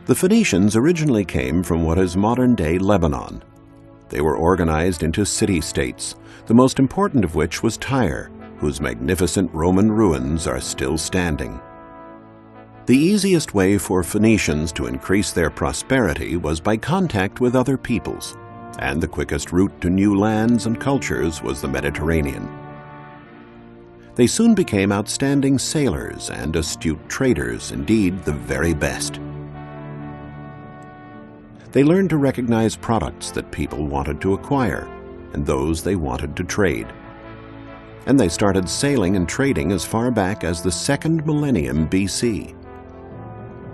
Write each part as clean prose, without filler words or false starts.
The Phoenicians originally came from what is modern-day Lebanon. They were organized into city-states, the most important of which was Tyre, whose magnificent Roman ruins are still standing. The easiest way for Phoenicians to increase their prosperity was by contact with other peoples, and the quickest route to new lands and cultures was the Mediterranean. They soon became outstanding sailors and astute traders, indeed the very best. They learned to recognize products that people wanted to acquire and those they wanted to trade. And they started sailing and trading as far back as the 2nd millennium BC.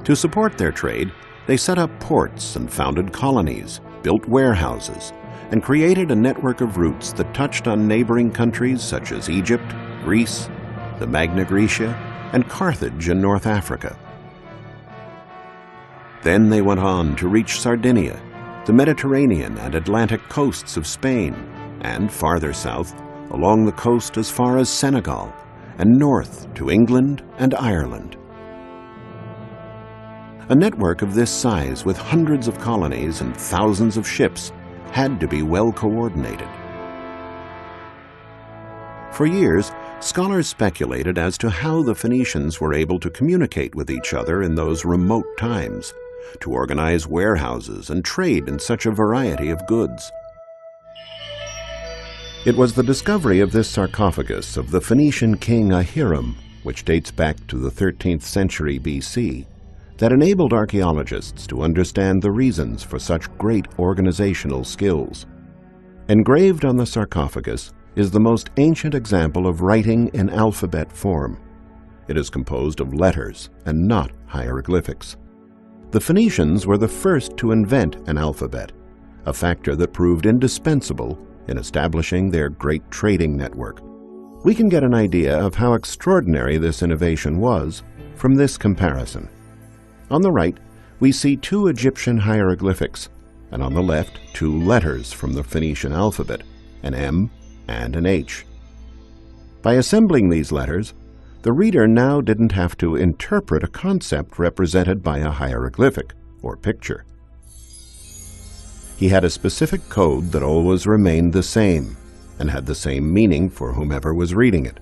To support their trade, they set up ports and founded colonies, built warehouses, and created a network of routes that touched on neighboring countries such as Egypt, Greece, the Magna Graecia, and Carthage in North Africa. Then they went on to reach Sardinia, the Mediterranean and Atlantic coasts of Spain, and farther south, along the coast as far as Senegal, and north to England and Ireland. A network of this size with hundreds of colonies and thousands of ships had to be well coordinated. For years, scholars speculated as to how the Phoenicians were able to communicate with each other in those remote times, to organize warehouses and trade in such a variety of goods. It was the discovery of this sarcophagus of the Phoenician king Ahiram, which dates back to the 13th century BC, that enabled archaeologists to understand the reasons for such great organizational skills. Engraved on the sarcophagus is the most ancient example of writing in alphabet form. It is composed of letters and not hieroglyphics. The Phoenicians were the first to invent an alphabet, a factor that proved indispensable in establishing their great trading network. We can get an idea of how extraordinary this innovation was from this comparison. On the right, we see 2 Egyptian hieroglyphics, and on the left, 2 letters from the Phoenician alphabet, an M and an H. By assembling these letters, the reader now didn't have to interpret a concept represented by a hieroglyphic or picture. He had a specific code that always remained the same and had the same meaning for whomever was reading it.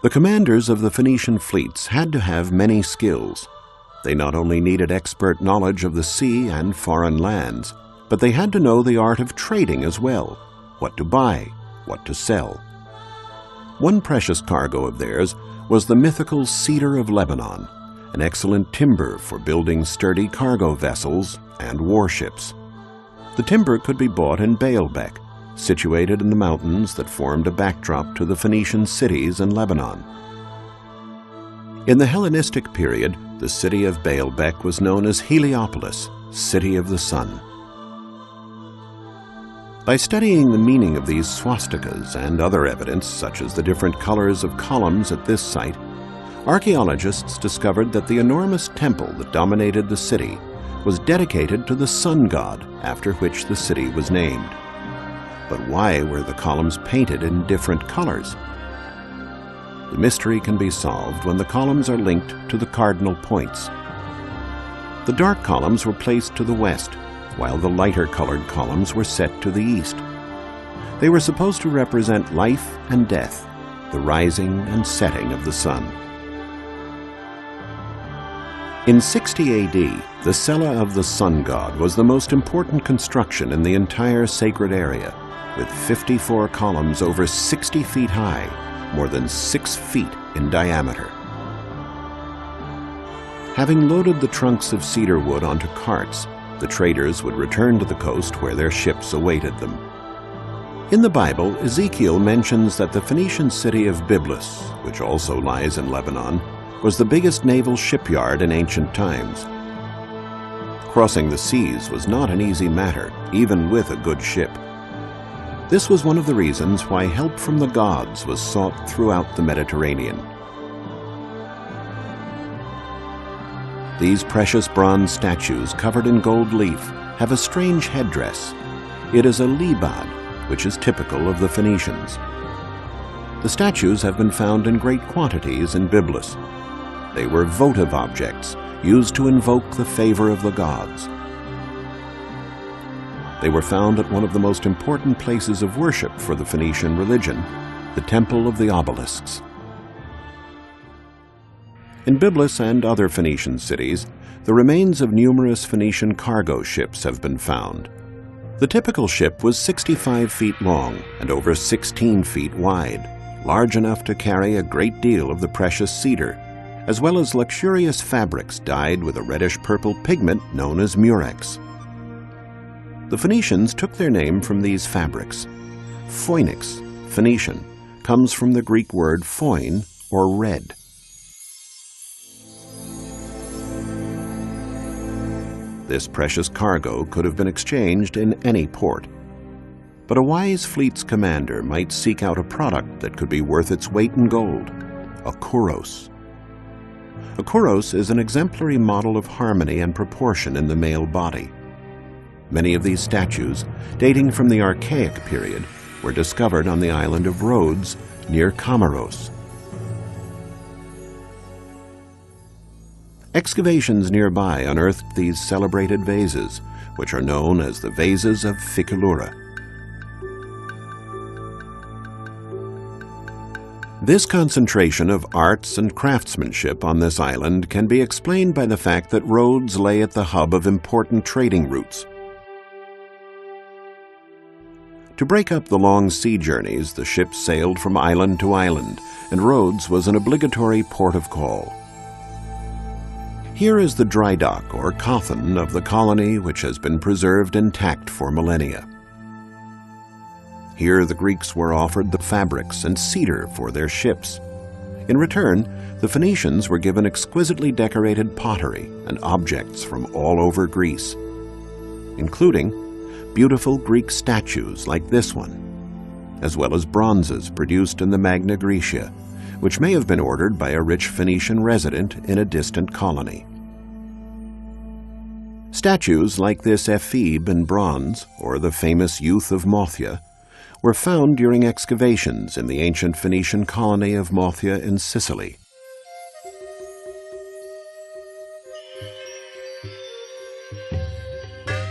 The commanders of the Phoenician fleets had to have many skills. They not only needed expert knowledge of the sea and foreign lands, but they had to know the art of trading as well, what to buy, what to sell. One precious cargo of theirs was the mythical cedar of Lebanon, an excellent timber for building sturdy cargo vessels and warships. The timber could be bought in Baalbek, situated in the mountains that formed a backdrop to the Phoenician cities in Lebanon. In the Hellenistic period, the city of Baalbek was known as Heliopolis, City of the Sun. By studying the meaning of these swastikas and other evidence, such as the different colors of columns at this site, archaeologists discovered that the enormous temple that dominated the city was dedicated to the sun god, after which the city was named. But why were the columns painted in different colors? The mystery can be solved when the columns are linked to the cardinal points. The dark columns were placed to the west, while the lighter-colored columns were set to the east. They were supposed to represent life and death, the rising and setting of the sun. In 60 AD, the cella of the sun god was the most important construction in the entire sacred area, with 54 columns over 60 feet high, more than 6 feet in diameter. Having loaded the trunks of cedar wood onto carts, the traders would return to the coast where their ships awaited them. In the Bible, Ezekiel mentions that the Phoenician city of Byblos, which also lies in Lebanon, was the biggest naval shipyard in ancient times. Crossing the seas was not an easy matter, even with a good ship. This was one of the reasons why help from the gods was sought throughout the Mediterranean. These precious bronze statues covered in gold leaf have a strange headdress. It is a libad, which is typical of the Phoenicians. The statues have been found in great quantities in Byblos. They were votive objects used to invoke the favor of the gods. They were found at one of the most important places of worship for the Phoenician religion, the Temple of the Obelisks. In Byblos and other Phoenician cities, the remains of numerous Phoenician cargo ships have been found. The typical ship was 65 feet long and over 16 feet wide, large enough to carry a great deal of the precious cedar, as well as luxurious fabrics dyed with a reddish-purple pigment known as Murex. The Phoenicians took their name from these fabrics. Phoenix, Phoenician, comes from the Greek word phoin, or red. This precious cargo could have been exchanged in any port. But a wise fleet's commander might seek out a product that could be worth its weight in gold, a kouros. A kouros is an exemplary model of harmony and proportion in the male body. Many of these statues, dating from the Archaic period, were discovered on the island of Rhodes near Comoros. Excavations nearby unearthed these celebrated vases, which are known as the vases of Phikylura. This concentration of arts and craftsmanship on this island can be explained by the fact that Rhodes lay at the hub of important trading routes. To break up the long sea journeys, the ships sailed from island to island, and Rhodes was an obligatory port of call. Here is the dry dock, or coffin, of the colony, which has been preserved intact for millennia. Here the Greeks were offered the fabrics and cedar for their ships. In return, the Phoenicians were given exquisitely decorated pottery and objects from all over Greece, including beautiful Greek statues like this one, as well as bronzes produced in the Magna Graecia, which may have been ordered by a rich Phoenician resident in a distant colony. Statues like this ephebe in bronze, or the famous youth of Motya, were found during excavations in the ancient Phoenician colony of Motya in Sicily.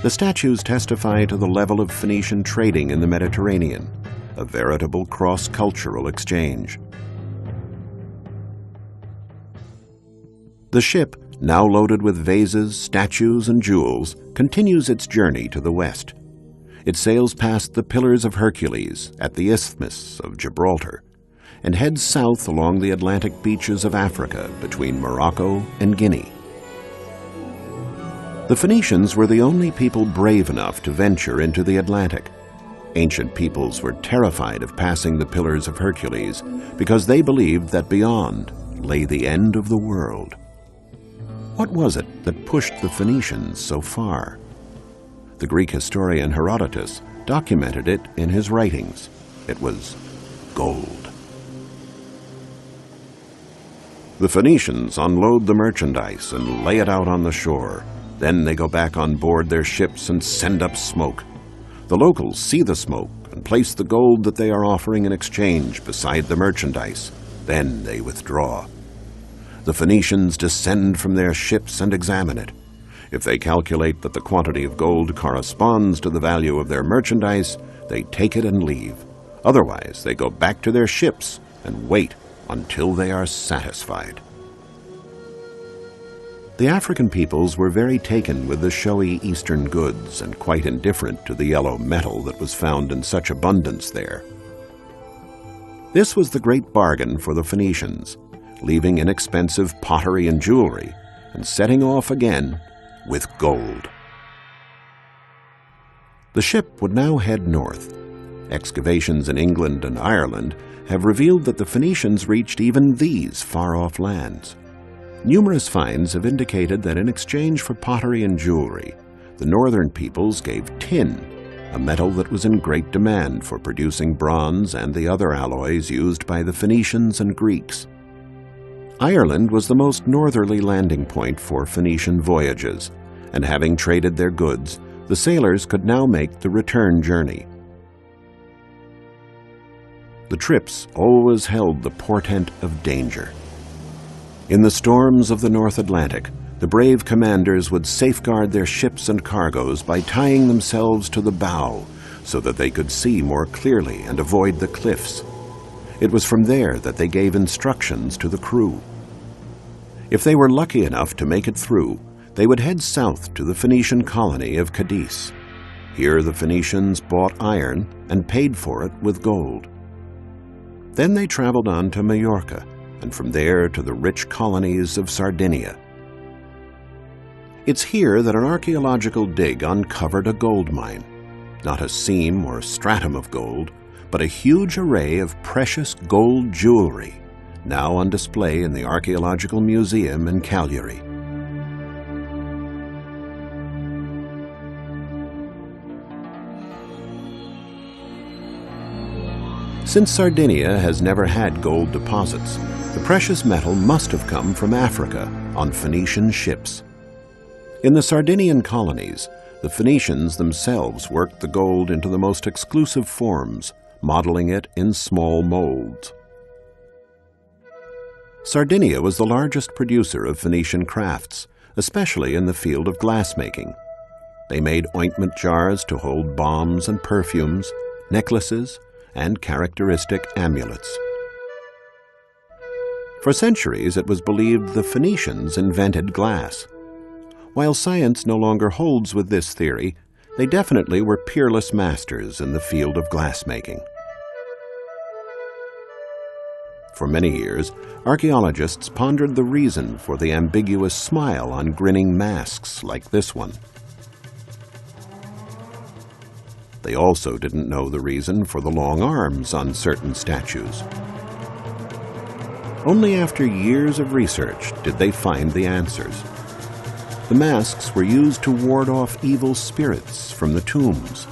The statues testify to the level of Phoenician trading in the Mediterranean, a veritable cross-cultural exchange. The ship, now loaded with vases, statues, and jewels, continues its journey to the west. It sails past the Pillars of Hercules at the Isthmus of Gibraltar and heads south along the Atlantic beaches of Africa between Morocco and Guinea. The Phoenicians were the only people brave enough to venture into the Atlantic. Ancient peoples were terrified of passing the Pillars of Hercules because they believed that beyond lay the end of the world. What was it that pushed the Phoenicians so far? The Greek historian Herodotus documented it in his writings. It was gold. The Phoenicians unload the merchandise and lay it out on the shore. Then they go back on board their ships and send up smoke. The locals see the smoke and place the gold that they are offering in exchange beside the merchandise. Then they withdraw. The Phoenicians descend from their ships and examine it. If they calculate that the quantity of gold corresponds to the value of their merchandise, they take it and leave. Otherwise, they go back to their ships and wait until they are satisfied. The African peoples were very taken with the showy Eastern goods and quite indifferent to the yellow metal that was found in such abundance there. This was the great bargain for the Phoenicians, leaving inexpensive pottery and jewelry and setting off again with gold. The ship would now head north. Excavations in England and Ireland have revealed that the Phoenicians reached even these far-off lands. Numerous finds have indicated that in exchange for pottery and jewelry, the northern peoples gave tin, a metal that was in great demand for producing bronze and the other alloys used by the Phoenicians and Greeks. Ireland was the most northerly landing point for Phoenician voyages, and having traded their goods, the sailors could now make the return journey. The trips always held the portent of danger. In the storms of the North Atlantic, the brave commanders would safeguard their ships and cargoes by tying themselves to the bow so that they could see more clearly and avoid the cliffs. It was from there that they gave instructions to the crew. If they were lucky enough to make it through, they would head south to the Phoenician colony of Cadiz. Here the Phoenicians bought iron and paid for it with gold. Then they traveled on to Majorca, and from there to the rich colonies of Sardinia. It's here that an archaeological dig uncovered a gold mine, not a seam or stratum of gold, but a huge array of precious gold jewelry, now on display in the Archaeological Museum in Cagliari. Since Sardinia has never had gold deposits, the precious metal must have come from Africa on Phoenician ships. In the Sardinian colonies, the Phoenicians themselves worked the gold into the most exclusive forms, modeling it in small molds. Sardinia was the largest producer of Phoenician crafts, especially in the field of glassmaking. They made ointment jars to hold balms and perfumes, necklaces, and characteristic amulets. For centuries, it was believed the Phoenicians invented glass. While science no longer holds with this theory, they definitely were peerless masters in the field of glassmaking. For many years, archaeologists pondered the reason for the ambiguous smile on grinning masks like this one. They also didn't know the reason for the long arms on certain statues. Only after years of research did they find the answers. The masks were used to ward off evil spirits from the tombs.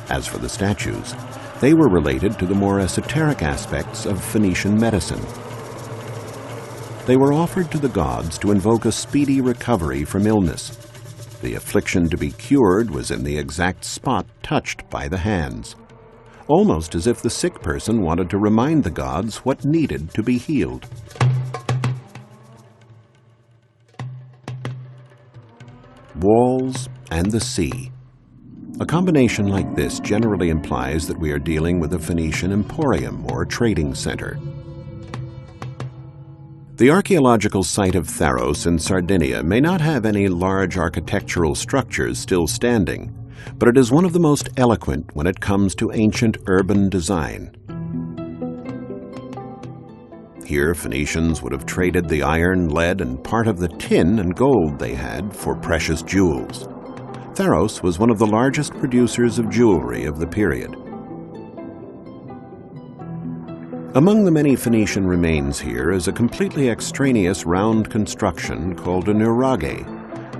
As for the statues, they were related to the more esoteric aspects of Phoenician medicine. They were offered to the gods to invoke a speedy recovery from illness. The affliction to be cured was in the exact spot touched by the hands, almost as if the sick person wanted to remind the gods what needed to be healed. Walls and the sea. A combination like this generally implies that we are dealing with a Phoenician emporium or trading center. The archaeological site of Tharros in Sardinia may not have any large architectural structures still standing, but it is one of the most eloquent when it comes to ancient urban design. Here, Phoenicians would have traded the iron, lead, and part of the tin and gold they had for precious jewels. Tharros was one of the largest producers of jewelry of the period. Among the many Phoenician remains here is a completely extraneous round construction called a nuraghe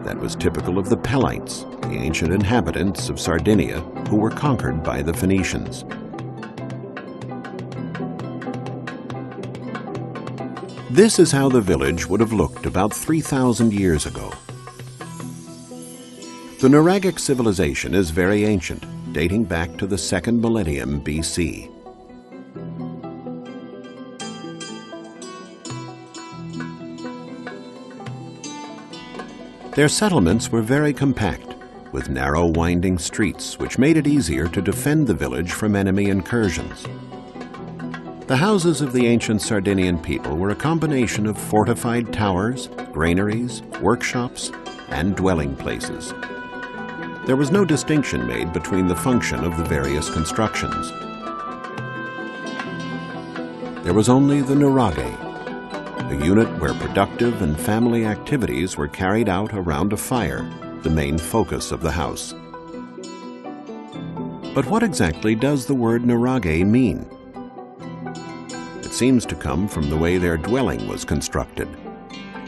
that was typical of the Pelites, the ancient inhabitants of Sardinia who were conquered by the Phoenicians. This is how the village would have looked about 3,000 years ago. The Nuragic civilization is very ancient, dating back to the 2nd millennium BC. Their settlements were very compact, with narrow winding streets which made it easier to defend the village from enemy incursions. The houses of the ancient Sardinian people were a combination of fortified towers, granaries, workshops, and dwelling places. There was no distinction made between the function of the various constructions. There was only the nuraghe, a unit where productive and family activities were carried out around a fire, the main focus of the house. But what exactly does the word nuraghe mean? It seems to come from the way their dwelling was constructed.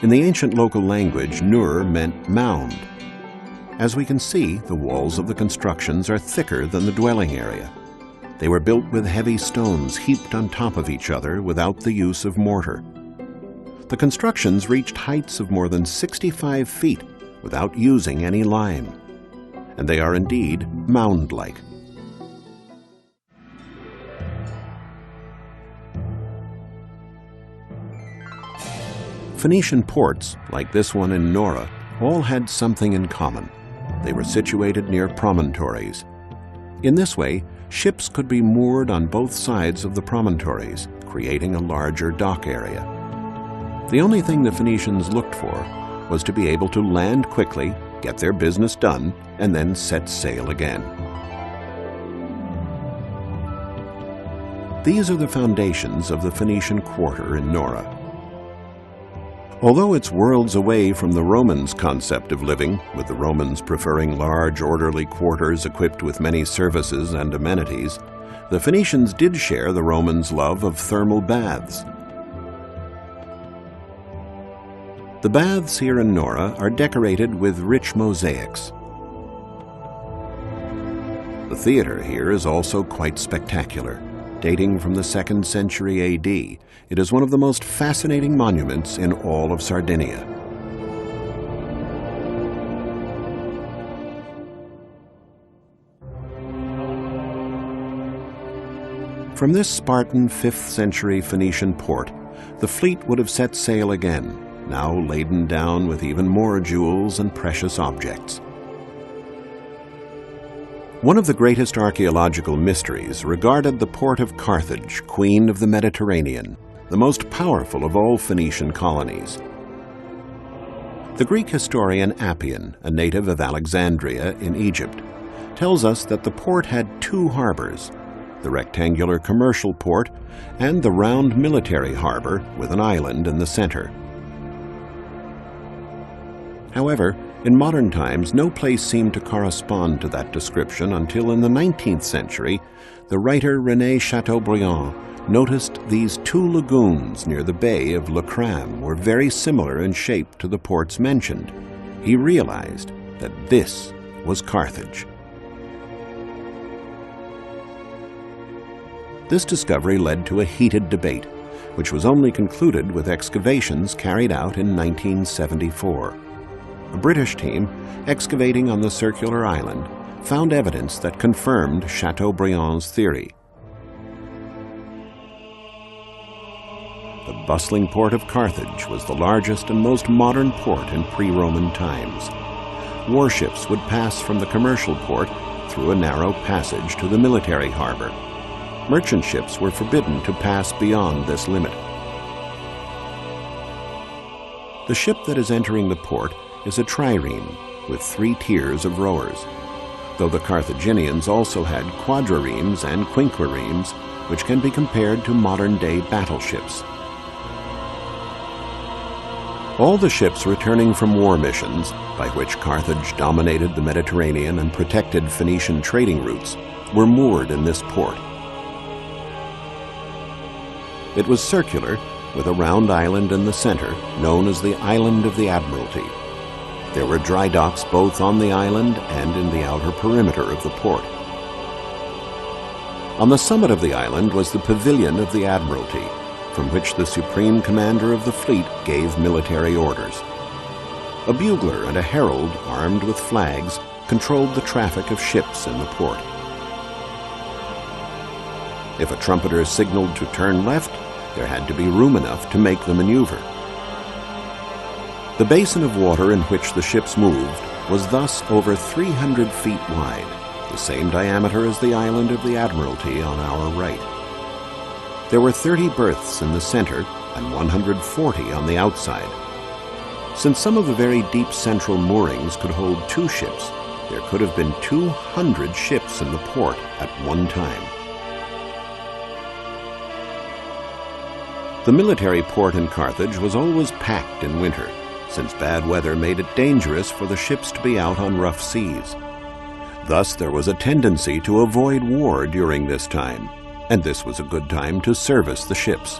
In the ancient local language, nur meant mound. As we can see, the walls of the constructions are thicker than the dwelling area. They were built with heavy stones heaped on top of each other without the use of mortar. The constructions reached heights of more than 65 feet without using any lime, and they are indeed mound-like. Phoenician ports, like this one in Nora, all had something in common. They were situated near promontories. In this way, ships could be moored on both sides of the promontories, creating a larger dock area. The only thing the Phoenicians looked for was to be able to land quickly, get their business done, and then set sail again. These are the foundations of the Phoenician quarter in Nora. Although it's worlds away from the Romans' concept of living, with the Romans preferring large, orderly quarters equipped with many services and amenities, the Phoenicians did share the Romans' love of thermal baths. The baths here in Nora are decorated with rich mosaics. The theater here is also quite spectacular. Dating from the 2nd century AD, it is one of the most fascinating monuments in all of Sardinia. From this Spartan 5th century Phoenician port, the fleet would have set sail again, now laden down with even more jewels and precious objects. One of the greatest archaeological mysteries regarded the port of Carthage, queen of the Mediterranean, the most powerful of all Phoenician colonies. The Greek historian Appian, a native of Alexandria in Egypt, tells us that the port had two harbors, the rectangular commercial port and the round military harbor with an island in the center. However, in modern times, no place seemed to correspond to that description until in the 19th century, the writer René Chateaubriand noticed these two lagoons near the bay of Le Cram were very similar in shape to the ports mentioned. He realized that this was Carthage. This discovery led to a heated debate, which was only concluded with excavations carried out in 1974. A British team, excavating on the circular island, found evidence that confirmed Chateaubriand's theory. The bustling port of Carthage was the largest and most modern port in pre-Roman times. Warships would pass from the commercial port through a narrow passage to the military harbor. Merchant ships were forbidden to pass beyond this limit. The ship that is entering the port is a trireme with 3 tiers of rowers, though the Carthaginians also had quadriremes and quinquiremes, which can be compared to modern-day battleships. All the ships returning from war missions, by which Carthage dominated the Mediterranean and protected Phoenician trading routes, were moored in this port. It was circular, with a round island in the center, known as the Island of the Admiralty. There were dry docks both on the island and in the outer perimeter of the port. On the summit of the island was the Pavilion of the Admiralty, from which the supreme commander of the fleet gave military orders. A bugler and a herald, armed with flags, controlled the traffic of ships in the port. If a trumpeter signaled to turn left, there had to be room enough to make the maneuver. The basin of water in which the ships moved was thus over 300 feet wide, the same diameter as the Island of the Admiralty on our right. There were 30 berths in the center and 140 on the outside. Since some of the very deep central moorings could hold 2 ships, there could have been 200 ships in the port at one time. The military port in Carthage was always packed in winter, since bad weather made it dangerous for the ships to be out on rough seas. Thus, there was a tendency to avoid war during this time, and this was a good time to service the ships.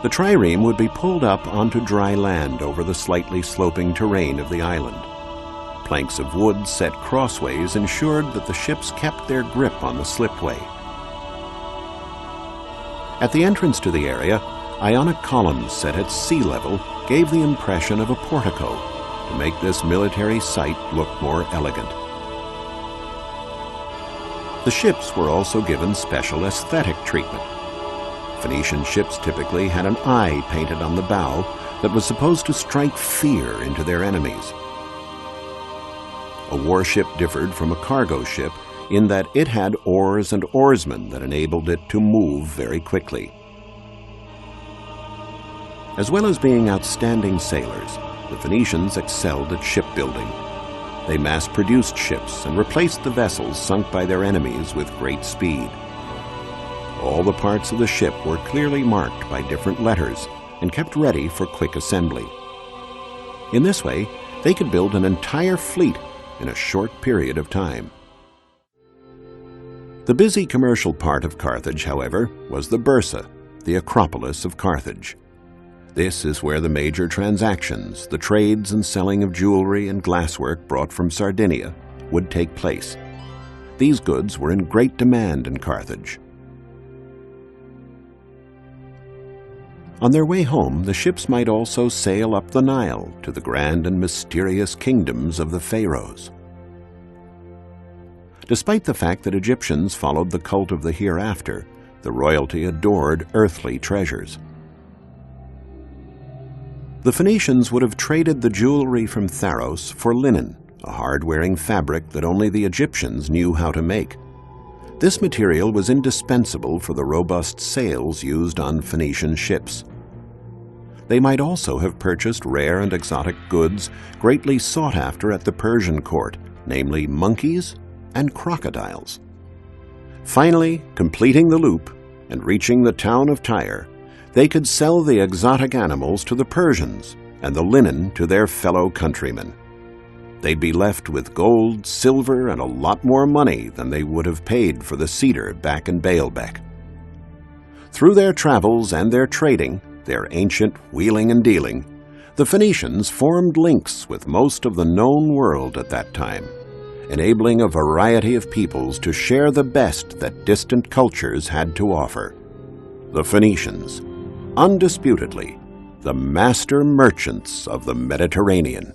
The trireme would be pulled up onto dry land over the slightly sloping terrain of the island. Planks of wood set crossways ensured that the ships kept their grip on the slipway. At the entrance to the area, Ionic columns set at sea level gave the impression of a portico to make this military site look more elegant. The ships were also given special aesthetic treatment. Phoenician ships typically had an eye painted on the bow that was supposed to strike fear into their enemies. A warship differed from a cargo ship in that it had oars and oarsmen that enabled it to move very quickly. As well as being outstanding sailors, the Phoenicians excelled at shipbuilding. They mass-produced ships and replaced the vessels sunk by their enemies with great speed. All the parts of the ship were clearly marked by different letters and kept ready for quick assembly. In this way, they could build an entire fleet in a short period of time. The busy commercial part of Carthage, however, was the Bursa, the Acropolis of Carthage. This is where the major transactions, the trades and selling of jewelry and glasswork brought from Sardinia, would take place. These goods were in great demand in Carthage. On their way home, the ships might also sail up the Nile to the grand and mysterious kingdoms of the pharaohs. Despite the fact that Egyptians followed the cult of the hereafter, the royalty adored earthly treasures. The Phoenicians would have traded the jewelry from Tharros for linen, a hard-wearing fabric that only the Egyptians knew how to make. This material was indispensable for the robust sails used on Phoenician ships. They might also have purchased rare and exotic goods greatly sought after at the Persian court, namely monkeys and crocodiles. Finally, completing the loop and reaching the town of Tyre, they could sell the exotic animals to the Persians and the linen to their fellow countrymen. They'd be left with gold, silver, and a lot more money than they would have paid for the cedar back in Baalbek. Through their travels and their trading, their ancient wheeling and dealing, the Phoenicians formed links with most of the known world at that time, enabling a variety of peoples to share the best that distant cultures had to offer. The Phoenicians, undisputedly, the master merchants of the Mediterranean.